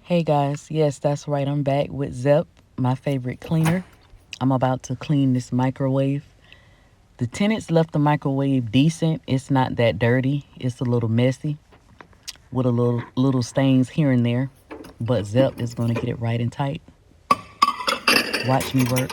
Hey guys, yes, that's right. I'm back with Zep, my favorite cleaner. I'm about to clean this microwave. The tenants left the microwave decent. It's not that dirty. It's a little messy with a little stains here and there. But Zep is going to get it right and tight. Watch me work.